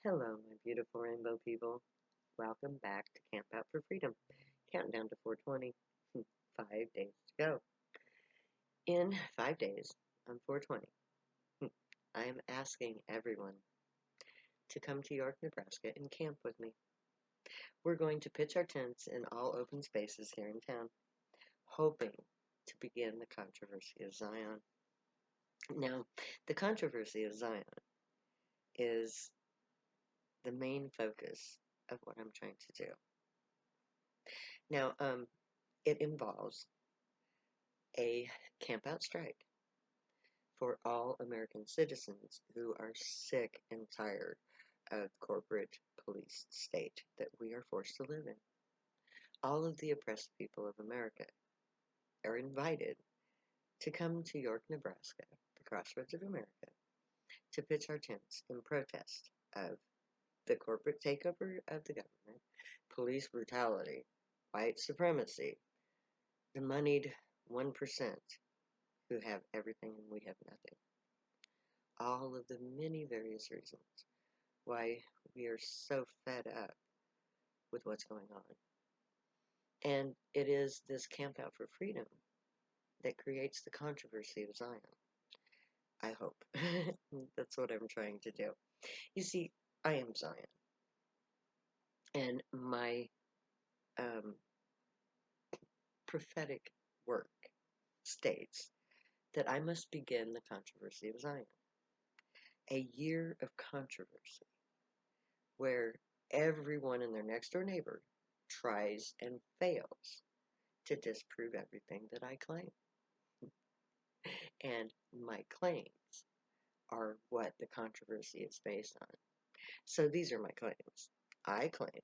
Hello, my beautiful rainbow people. Welcome back to Camp Out for Freedom. Countdown to 420. 5 days to go. In 5 days, on 420, I am asking everyone to come to York, Nebraska and camp with me. We're going to pitch our tents in all open spaces here in town, hoping to begin the controversy of Zion. Now, the controversy of Zion is the main focus of what I'm trying to do. Now, it involves a campout strike for all American citizens who are sick and tired of corporate police state that we are forced to live in. All of the oppressed people of America are invited to come to York, Nebraska, the crossroads of America, to pitch our tents in protest of the corporate takeover of the government, police brutality, white supremacy, the moneyed 1% who have everything and we have nothing. All of the many various reasons why we are so fed up with what's going on. And it is this Camp Out for Freedom that creates the controversy of Zion. I hope. That's what I'm trying to do. You see, I am Zion. And my prophetic work states that I must begin the controversy of Zion. A year of controversy where everyone and their next door neighbor tries and fails to disprove everything that I claim. And my claims are what the controversy is based on. So these are my claims. I claim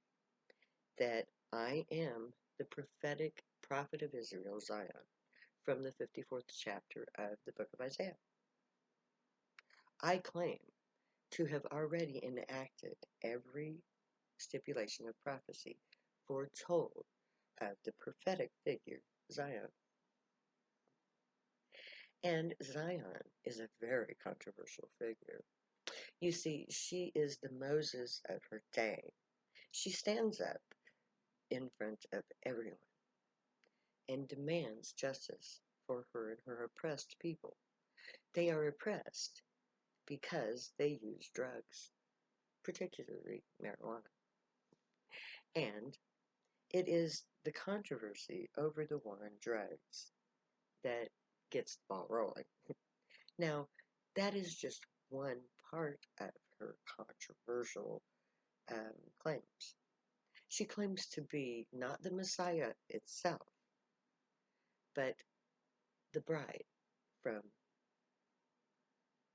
that I am the prophetic prophet of Israel, Zion, from the 54th chapter of the book of Isaiah. I claim to have already enacted every stipulation of prophecy foretold of the prophetic figure, Zion. And Zion is a very controversial figure. You see, she is the Moses of her day. She stands up in front of everyone and demands justice for her and her oppressed people. They are oppressed because they use drugs, particularly marijuana. And it is the controversy over the war on drugs that gets the ball rolling. Now, that is just one part of her controversial claims. She claims to be not the Messiah itself, but the bride from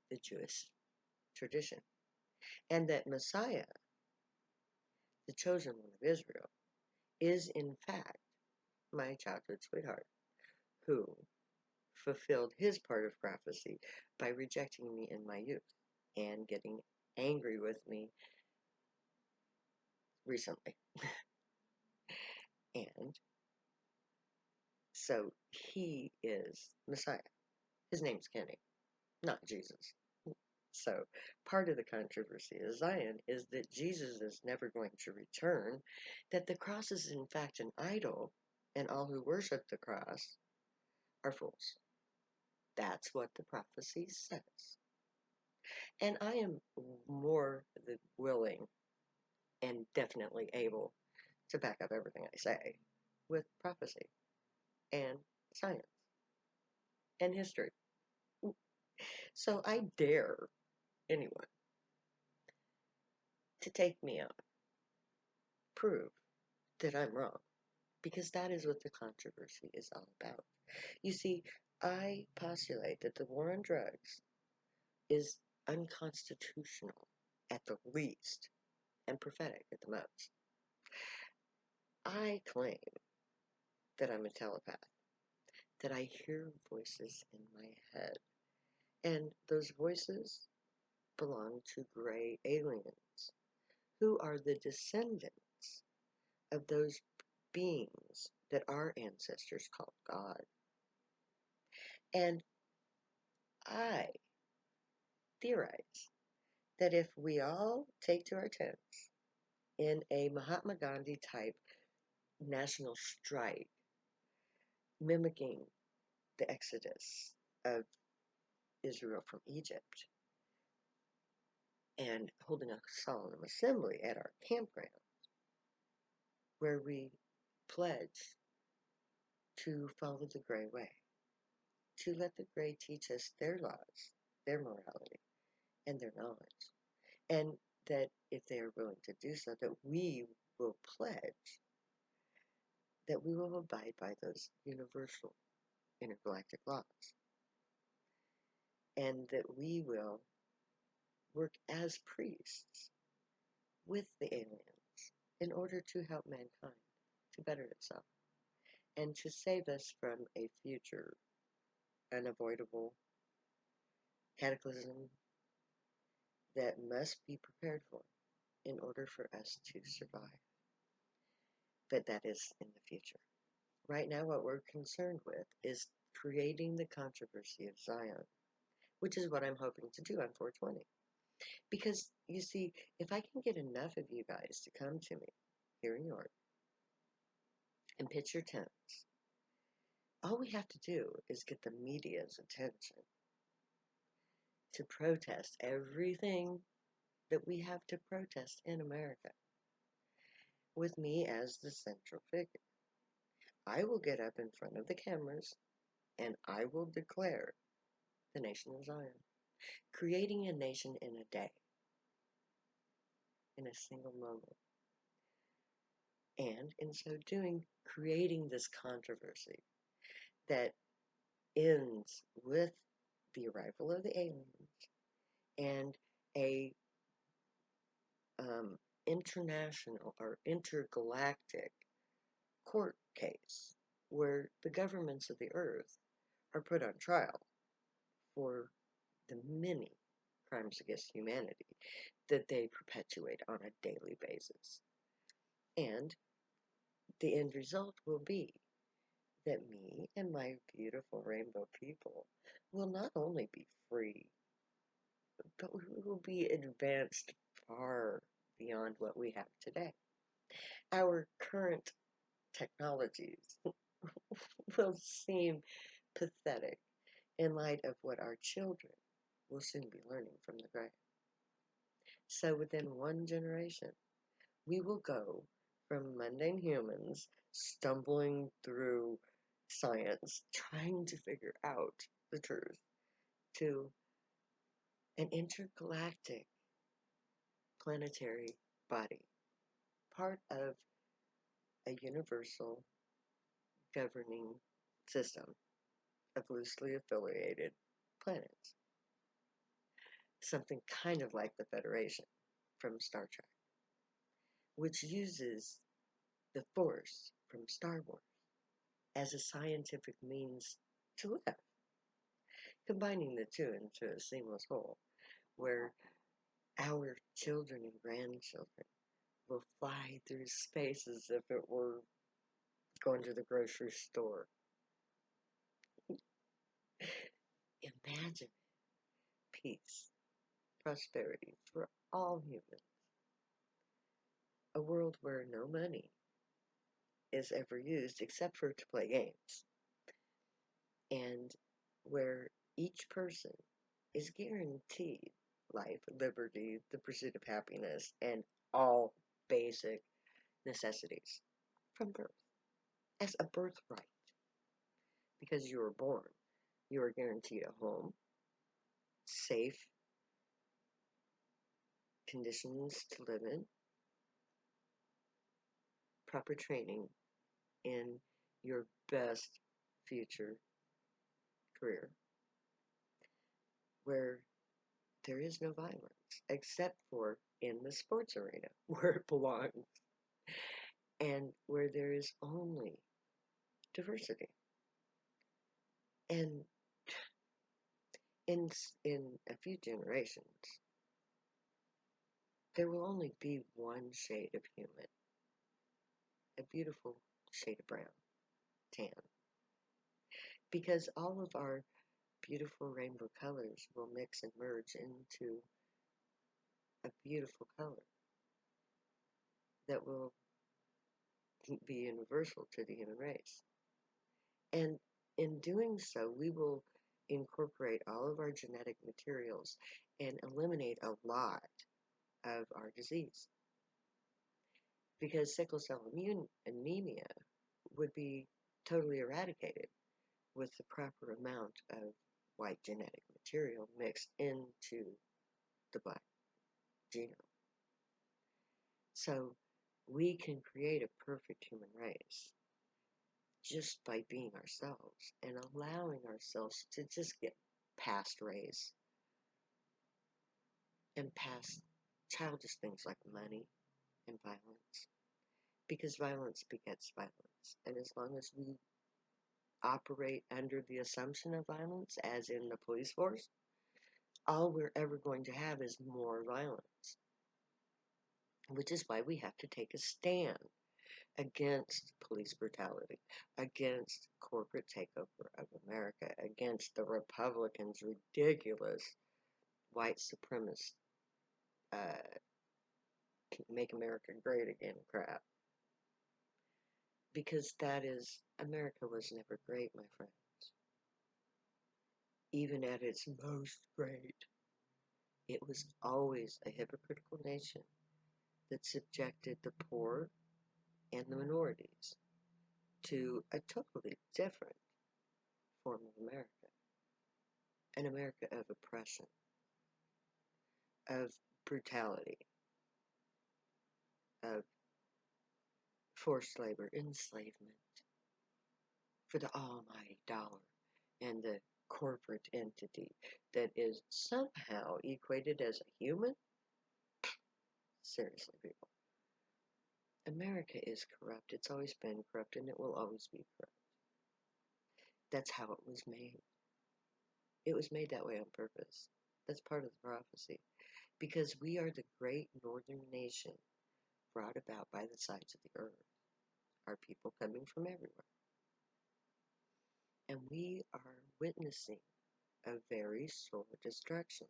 the Jewish tradition. And that Messiah, the chosen one of Israel, is in fact my childhood sweetheart, who fulfilled his part of prophecy by rejecting me in my youth and getting angry with me recently. And so he is Messiah. His name's Kenny, not Jesus. So part of the controversy of Zion is that Jesus is never going to return, that the cross is in fact an idol, and all who worship the cross are fools. That's what the prophecy says. And I am more than willing and definitely able to back up everything I say with prophecy and science and history. So I dare anyone to take me out, prove that I'm wrong, because that is what the controversy is all about. You see, I postulate that the war on drugs is unconstitutional at the least and prophetic at the most. I claim that I'm a telepath, that I hear voices in my head, and those voices belong to gray aliens who are the descendants of those beings that our ancestors called God. And I theorize that if we all take to our tents in a Mahatma Gandhi type national strike, mimicking the exodus of Israel from Egypt, and holding a solemn assembly at our campground where we pledge to follow the Gray way, to let the Gray teach us their laws, their morality, and their knowledge, and that if they are willing to do so, that we will pledge that we will abide by those universal intergalactic laws, and that we will work as priests with the aliens in order to help mankind to better itself and to save us from a future unavoidable cataclysm that must be prepared for in order for us to survive. But that is in the future. Right now, what we're concerned with is creating the controversy of Zion, which is what I'm hoping to do on 420. Because, you see, if I can get enough of you guys to come to me here in York and pitch your tents, all we have to do is get the media's attention to protest everything that we have to protest in America, with me as the central figure. I will get up in front of the cameras and I will declare the nation of Zion, creating a nation in a day, in a single moment. And in so doing, creating this controversy that ends with the arrival of the aliens and a international or intergalactic court case where the governments of the earth are put on trial for the many crimes against humanity that they perpetuate on a daily basis. And the end result will be that me and my beautiful rainbow people will not only be free, but we will be advanced far beyond what we have today. Our current technologies will seem pathetic in light of what our children will soon be learning from the Gray. So within one generation, we will go from mundane humans stumbling through science, trying to figure out the truth, to an intergalactic planetary body, part of a universal governing system of loosely affiliated planets. Something kind of like the Federation from Star Trek, which uses the Force from Star Wars as a scientific means to live, combining the two into a seamless whole, where our children and grandchildren will fly through space as if it were going to the grocery store. Imagine peace, prosperity for all humans. A world where no money is ever used except for to play games. And where each person is guaranteed life, liberty, the pursuit of happiness, and all basic necessities from birth as a birthright. Because you were born, you are guaranteed a home, safe conditions to live in, proper training in your best future career, where there is no violence except for in the sports arena where it belongs, and where there is only diversity. And in a few generations, there will only be one shade of human, a beautiful shade of brown, tan, because all of our beautiful rainbow colors will mix and merge into a beautiful color that will be universal to the human race. And in doing so, we will incorporate all of our genetic materials and eliminate a lot of our disease. Because sickle cell anemia would be totally eradicated with the proper amount of white genetic material mixed into the black genome. So we can create a perfect human race just by being ourselves and allowing ourselves to just get past race and past childish things like money and violence. Because violence begets violence. And as long as we operate under the assumption of violence, as in the police force, all we're ever going to have is more violence. Which is why we have to take a stand against police brutality, against corporate takeover of America, against the Republicans' ridiculous white supremacist make America great again crap. Because that is, America was never great, my friends. Even at its most great, it was always a hypocritical nation that subjected the poor and the minorities to a totally different form of America. An America of oppression, of brutality, of forced labor, enslavement for the almighty dollar and the corporate entity that is somehow equated as a human? Seriously, people. America is corrupt. It's always been corrupt and it will always be corrupt. That's how it was made. It was made that way on purpose. That's part of the prophecy. Because we are the great northern nation brought about by the sides of the earth. Our people coming from everywhere. And we are witnessing a very sore destruction.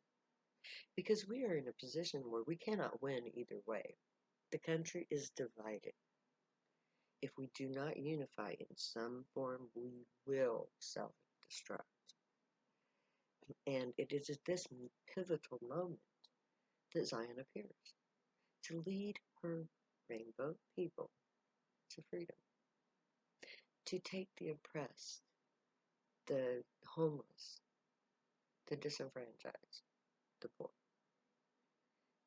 Because we are in a position where we cannot win either way. The country is divided. If we do not unify in some form, we will self-destruct. And it is at this pivotal moment that Zion appears to lead her rainbow people to freedom, to take the oppressed, the homeless, the disenfranchised, the poor,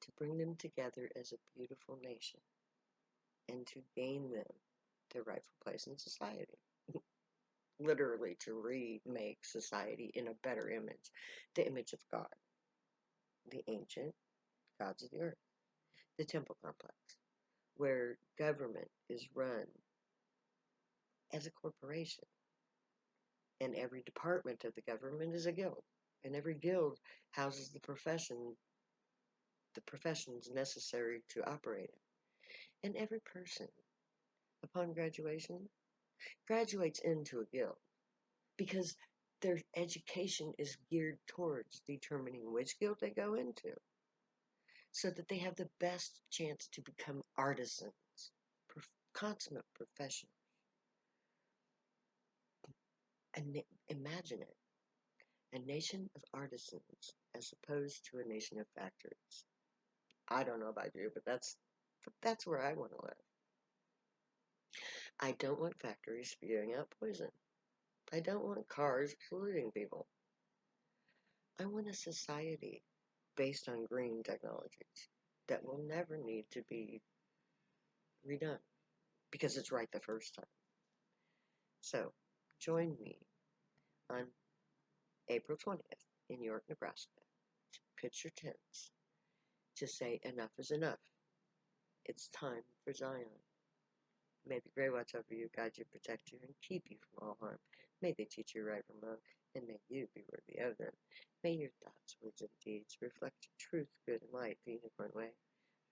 to bring them together as a beautiful nation and to gain them their rightful place in society. Literally to remake society in a better image, the image of God, the ancient gods of the earth, the temple complex, where government is run as a corporation, and every department of the government is a guild, and every guild houses the professions necessary to operate it. And every person, upon graduation, graduates into a guild because their education is geared towards determining which guild they go into so that they have the best chance to become artisans, consummate professionals. And imagine it, a nation of artisans as opposed to a nation of factories. I don't know about you, but that's where I want to live. I don't want factories spewing out poison. I don't want cars polluting people. I want a society based on green technologies that will never need to be redone because it's right the first time. So, join me on April 20th in York, Nebraska to pitch your tents to say enough is enough. It's time for Zion. May the Grey watch over you, guide you, protect you, and keep you from all harm. May they teach you right from wrong, and may you be worthy of them. May your thoughts, words, and deeds reflect truth, good, and light the unicorn way.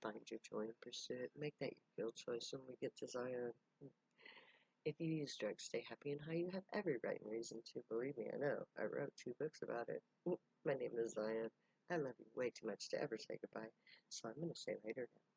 Find your joy and pursue it. Make that your guild choice when we get to Zion. If you use drugs, stay happy and high. You have every right and reason to. Believe me, I know. I wrote 2 books about it. My name is Zion. I love you way too much to ever say goodbye, so I'm going to say later now.